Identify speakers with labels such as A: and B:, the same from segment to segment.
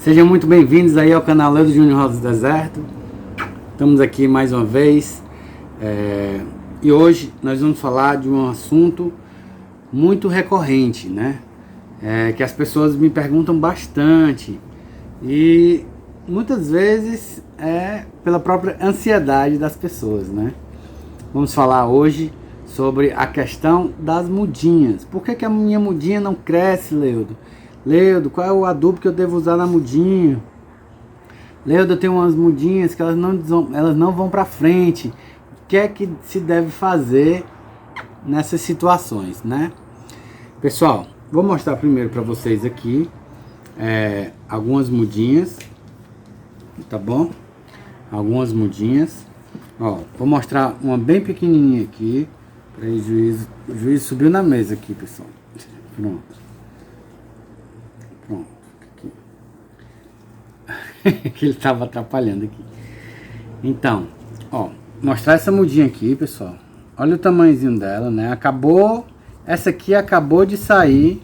A: Sejam muito bem-vindos aí ao canal Leudo Júnior Rosa do Deserto. Estamos aqui mais uma vez e hoje nós vamos falar de um assunto muito recorrente, né? Que as pessoas me perguntam bastante e muitas vezes é pela própria ansiedade das pessoas, né? Vamos falar hoje sobre a questão das mudinhas. Por que a minha mudinha não cresce, Leudo? Leudo, qual é o adubo que eu devo usar na mudinha? Leudo, eu tenho umas mudinhas que elas não vão para frente. O que é que se deve fazer nessas situações, né? Pessoal, vou mostrar primeiro para vocês aqui algumas mudinhas, tá bom? Algumas mudinhas. Ó, vou mostrar uma bem pequenininha aqui. Peraí, o juiz subiu na mesa aqui, pessoal. Pronto. Que ele estava atrapalhando aqui. Então, ó, mostrar essa mudinha aqui, pessoal. Olha o tamanhozinho dela, né? Essa aqui acabou de sair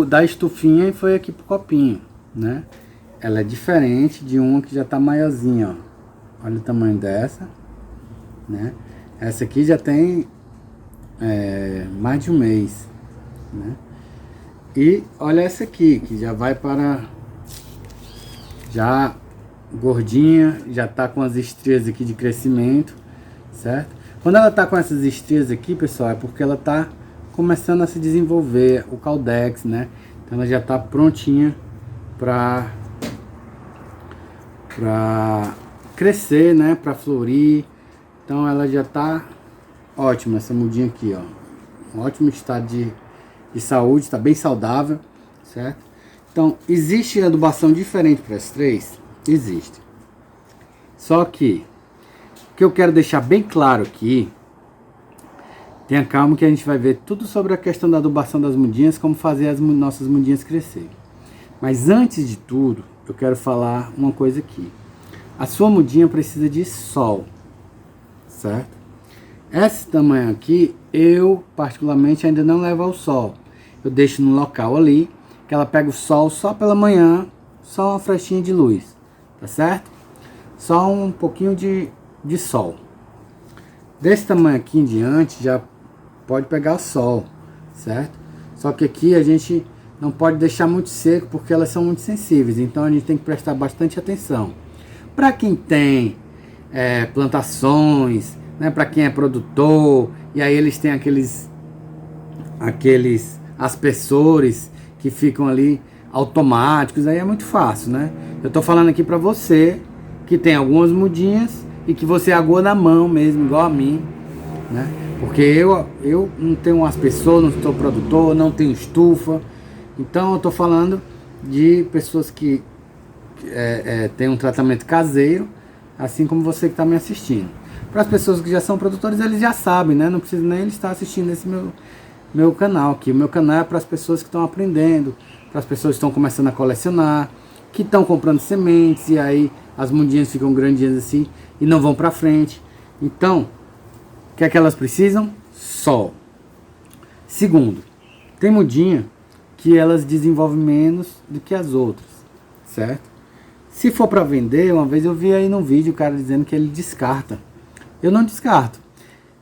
A: da estufinha e foi aqui pro copinho, né? Ela é diferente de uma que já tá maiorzinha, ó. Olha o tamanho dessa, né? Essa aqui já tem mais de um mês, né? E olha essa aqui, que já vai para... já gordinha, já tá com as estrias aqui de crescimento, certo? Quando ela tá com essas estrias aqui, pessoal, é porque ela tá começando a se desenvolver, o caudex, né? Então ela já tá prontinha para crescer, né? Para florir. Então ela já tá ótima, essa mudinha aqui, ó. Um ótimo estado de saúde, está bem saudável, certo? Então, existe adubação diferente para as três? Existe. Só que, o que eu quero deixar bem claro aqui, tenha calma que a gente vai ver tudo sobre a questão da adubação das mudinhas, como fazer as nossas mudinhas crescerem. Mas antes de tudo, eu quero falar uma coisa aqui. A sua mudinha precisa de sol, certo? Esse tamanho aqui, eu particularmente ainda não levo ao sol. Eu deixo no local ali, que ela pega o sol só pela manhã, só uma frestinha de luz, tá certo? Só um pouquinho de sol. Desse tamanho aqui em diante, já pode pegar o sol, certo? Só que aqui a gente não pode deixar muito seco, porque elas são muito sensíveis, então a gente tem que prestar bastante atenção. Para quem tem plantações, né, para quem é produtor, e aí eles têm aqueles aspersores que ficam ali automáticos, aí é muito fácil, né? Eu tô falando aqui para você que tem algumas mudinhas e que você agua na mão mesmo, igual a mim, né? Porque eu não tenho um aspersor, não sou produtor, não tenho estufa, então eu tô falando de pessoas que têm um tratamento caseiro, assim como você que está me assistindo. Para as pessoas que já são produtores, eles já sabem, né? Não precisa nem estar assistindo esse meu canal aqui. O meu canal é para as pessoas que estão aprendendo, para as pessoas que estão começando a colecionar, que estão comprando sementes, e aí as mudinhas ficam grandinhas assim e não vão para frente. Então, o que é que elas precisam? Sol. Segundo, tem mudinha que elas desenvolvem menos do que as outras, certo? Se for para vender, uma vez eu vi aí no vídeo o cara dizendo que ele descarta. Eu não descarto.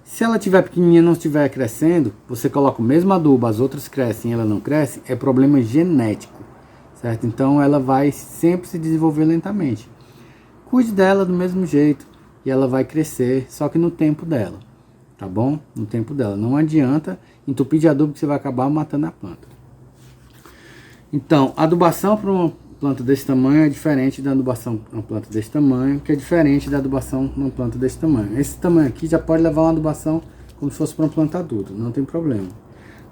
A: Se ela tiver pequenininha e não estiver crescendo, você coloca o mesmo adubo, as outras crescem e ela não cresce, é problema genético, certo? Então ela vai sempre se desenvolver lentamente. Cuide dela do mesmo jeito e ela vai crescer, só que no tempo dela, tá bom? No tempo dela. Não adianta entupir de adubo que você vai acabar matando a planta. Então, adubação para uma planta desse tamanho é diferente da adubação para uma planta desse tamanho, que é diferente da adubação para uma planta desse tamanho. Esse tamanho aqui já pode levar uma adubação como se fosse para uma planta adulta, não tem problema.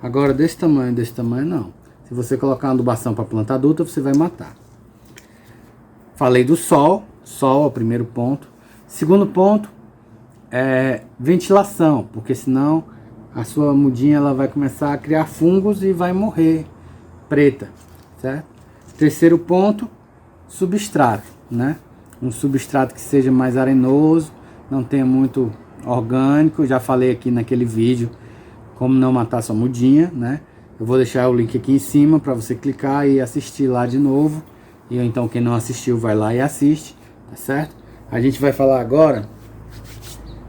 A: Agora desse tamanho não. Se você colocar uma adubação para planta adulta, você vai matar. Falei do sol é o primeiro ponto. Segundo ponto é ventilação, porque senão a sua mudinha ela vai começar a criar fungos e vai morrer preta, certo? Terceiro ponto, substrato, né? Um substrato que seja mais arenoso, não tenha muito orgânico. Já falei aqui naquele vídeo como não matar sua mudinha, né? Eu vou deixar o link aqui em cima para você clicar e assistir lá de novo. E então quem não assistiu vai lá e assiste, tá certo? A gente vai falar agora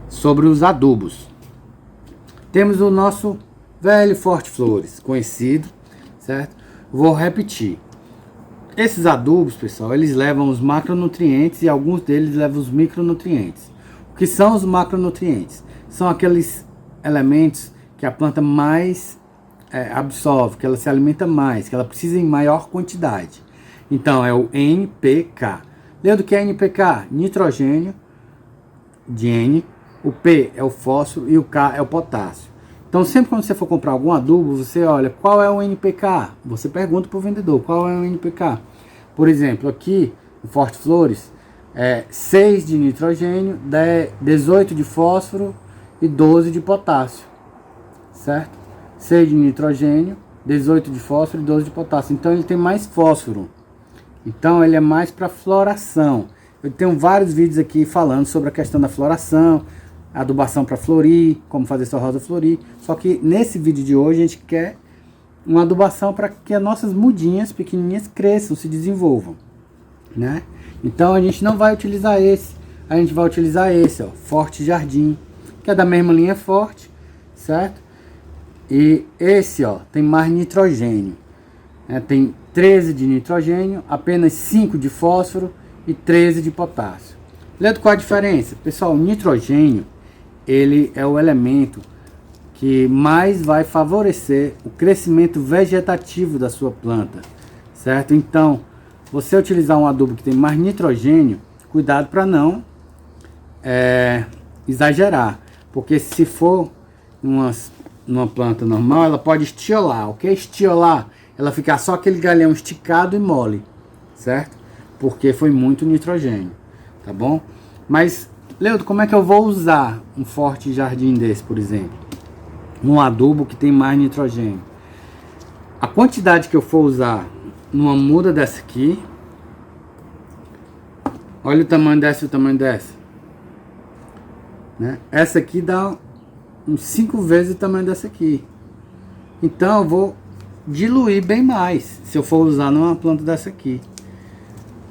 A: sobre os adubos. Temos o nosso velho Forte Flores, conhecido, certo? Vou repetir. Esses adubos, pessoal, eles levam os macronutrientes e alguns deles levam os micronutrientes. O que são os macronutrientes? São aqueles elementos que a planta mais absorve, que ela se alimenta mais, que ela precisa em maior quantidade. Então é o NPK. Lembra do que é NPK? Nitrogênio de N, o P é o fósforo e o K é o potássio. Então sempre quando você for comprar algum adubo, você olha qual é o NPK. Você pergunta para o vendedor qual é o NPK. Por exemplo, aqui no Forte Flores é 6 de nitrogênio, 18 de fósforo e 12 de potássio, certo? 6 de nitrogênio, 18 de fósforo e 12 de potássio. Então ele tem mais fósforo. Então ele é mais para floração. Eu tenho vários vídeos aqui falando sobre a questão da floração, adubação para florir, como fazer sua rosa florir. Só que nesse vídeo de hoje a gente quer uma adubação para que as nossas mudinhas pequenininhas cresçam, se desenvolvam, né? Então a gente não vai utilizar esse, a gente vai utilizar esse, ó, Forte Jardim, que é da mesma linha Forte, certo? E esse, ó, tem mais nitrogênio, né? Tem 13 de nitrogênio, apenas 5 de fósforo e 13 de potássio. Lembra qual a diferença? Pessoal, o nitrogênio, ele é o elemento que mais vai favorecer o crescimento vegetativo da sua planta, certo? Então, você utilizar um adubo que tem mais nitrogênio, cuidado para não exagerar, porque se for numa planta normal, ela pode estiolar. O que é estiolar? Ela ficar só aquele galhão esticado e mole, certo? Porque foi muito nitrogênio, tá bom? Mas, Leudo, como é que eu vou usar um Forte Jardim desse, por exemplo? Um adubo que tem mais nitrogênio. A quantidade que eu for usar numa muda dessa aqui, olha o tamanho dessa e o tamanho dessa, né? Essa aqui dá uns 5 vezes o tamanho dessa aqui. Então eu vou diluir bem mais se eu for usar numa planta dessa aqui.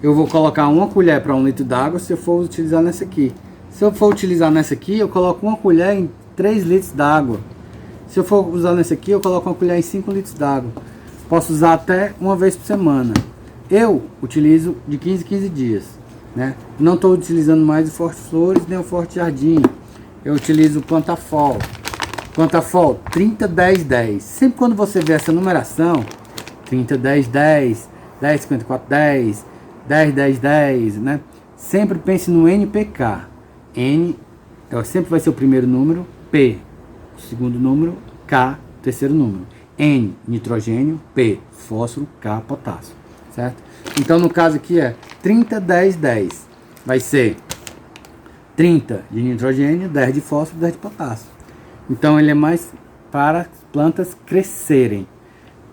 A: Eu vou colocar 1 colher para 1 litro d'água se eu for utilizar nessa aqui. Se eu for utilizar nessa aqui, eu coloco 1 colher em 3 litros d'água. Se eu for usar nessa aqui, eu coloco 1 colher em 5 litros d'água. Posso usar até uma vez por semana. Eu utilizo de 15 em 15 dias, né? Não estou utilizando mais o Forte Flores nem o Forte Jardim. Eu utilizo o Plantafol. Plantafol 30, 10, 10. Sempre quando você vê essa numeração, 30, 10, 10, 10, 54, 10, 10, 10, 10, né? Sempre pense no NPK. N sempre vai ser o primeiro número, P o segundo número, K o terceiro número. N, nitrogênio, P, fósforo, K, potássio, certo? Então no caso aqui é 30, 10, 10. Vai ser 30 de nitrogênio, 10 de fósforo, 10 de potássio. Então ele é mais para as plantas crescerem,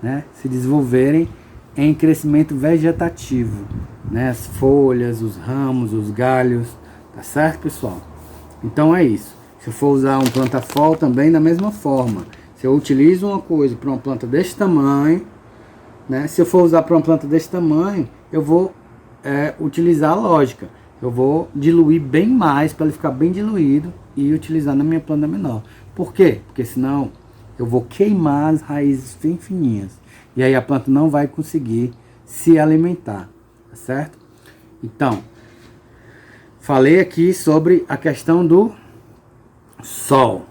A: né? Se desenvolverem em crescimento vegetativo, né? As folhas, os ramos, os galhos, tá certo, pessoal? Então é isso. Se eu for usar um Plantafol também da mesma forma. Se eu utilizo uma coisa para uma planta desse tamanho, né? Se eu for usar para uma planta desse tamanho, eu vou utilizar a lógica. Eu vou diluir bem mais para ele ficar bem diluído e utilizar na minha planta menor. Por quê? Porque senão eu vou queimar as raízes bem fininhas. E aí a planta não vai conseguir se alimentar, tá certo? Então, falei aqui sobre a questão do sol.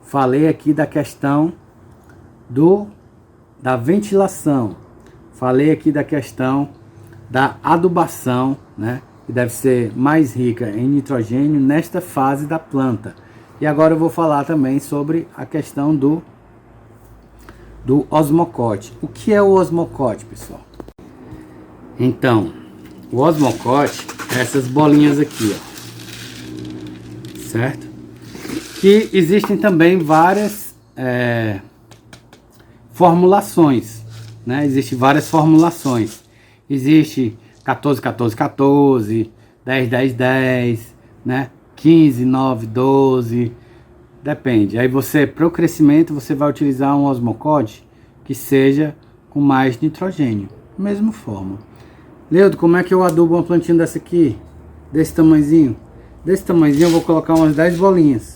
A: Falei aqui da questão da ventilação. Falei aqui da questão da adubação, né? Que deve ser mais rica em nitrogênio nesta fase da planta. E agora eu vou falar também sobre a questão do osmocote. O que é o osmocote, pessoal? Então, o osmocote é essas bolinhas aqui, ó, certo? Que existem também várias formulações, né? Existem várias formulações. Existe 14, 14, 14, 10, 10, 10, né? 15, 9, 12, depende. Aí você, para o crescimento, você vai utilizar um osmocote que seja com mais nitrogênio. Mesma forma. Leudo, como é que eu adubo uma plantinha dessa aqui? Desse tamanhozinho? Desse tamanhozinho eu vou colocar umas 10 bolinhas.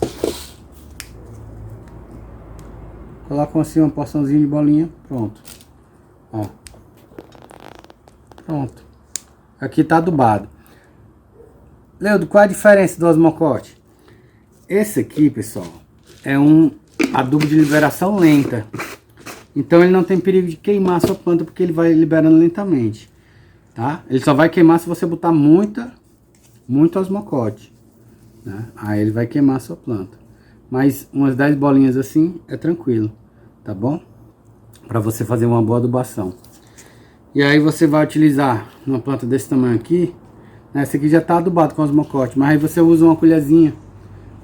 A: Coloco assim uma porçãozinha de bolinha. Pronto. Ó. Pronto. Aqui tá adubado. Leudo, qual é a diferença do osmocote? Esse aqui, pessoal, é um adubo de liberação lenta. Então ele não tem perigo de queimar a sua planta, porque ele vai liberando lentamente. Tá? Ele só vai queimar se você botar muito osmocote. Né? Aí ele vai queimar a sua planta. Mas umas 10 bolinhas assim é tranquilo. Tá bom? Para você fazer uma boa adubação. E aí você vai utilizar uma planta desse tamanho aqui. Né? Esse aqui já está adubado com osmocote. Mas aí você usa uma colherzinha,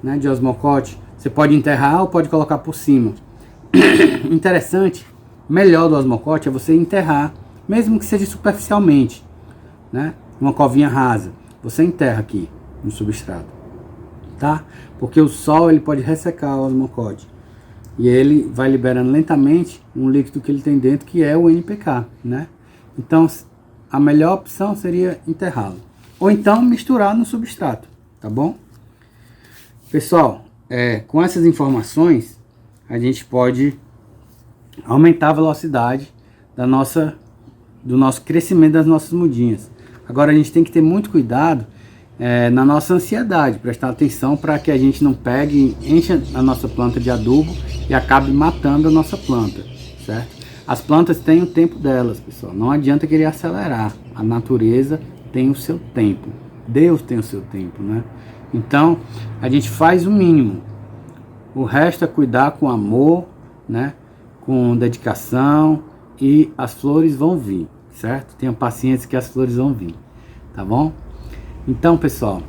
A: né, de osmocote. Você pode enterrar ou pode colocar por cima. Interessante, melhor do osmocote é você enterrar, mesmo que seja superficialmente, né? Uma covinha rasa, você enterra aqui no substrato, tá? Porque o sol ele pode ressecar o osmocote e ele vai liberando lentamente um líquido que ele tem dentro, que é o NPK, né? Então a melhor opção seria enterrá-lo ou então misturar no substrato, tá bom? Pessoal, com essas informações a gente pode aumentar a velocidade do nosso crescimento das nossas mudinhas. Agora a gente tem que ter muito cuidado na nossa ansiedade, prestar atenção para que a gente não pegue, encha a nossa planta de adubo e acabe matando a nossa planta, certo? As plantas têm o tempo delas, pessoal, não adianta querer acelerar, a natureza tem o seu tempo, Deus tem o seu tempo, né? Então a gente faz o mínimo. O resto é cuidar com amor, né? Com dedicação, e as flores vão vir, certo? Tenha paciência que as flores vão vir, tá bom? Então, pessoal,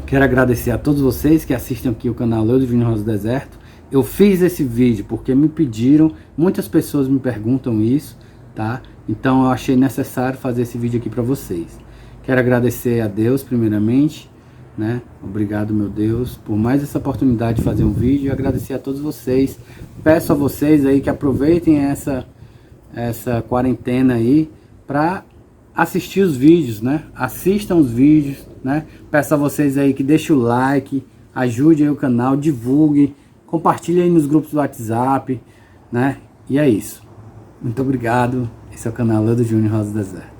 A: quero agradecer a todos vocês que assistem aqui o canal Leudo Júnior Rosa do Deserto. Eu fiz esse vídeo porque me pediram, muitas pessoas me perguntam isso, tá? Então eu achei necessário fazer esse vídeo aqui para vocês. Quero agradecer a Deus primeiramente, né? Obrigado, meu Deus, por mais essa oportunidade de fazer um vídeo, e agradecer a todos vocês. Peço a vocês aí que aproveitem essa quarentena aí para assistir os vídeos, né? Assistam os vídeos, né? Peço a vocês aí que deixem o like, ajude aí o canal, divulgue, compartilhe aí nos grupos do WhatsApp, né? E é isso. Muito obrigado. Esse é o canal Leudo Júnior Rosa do Deserto.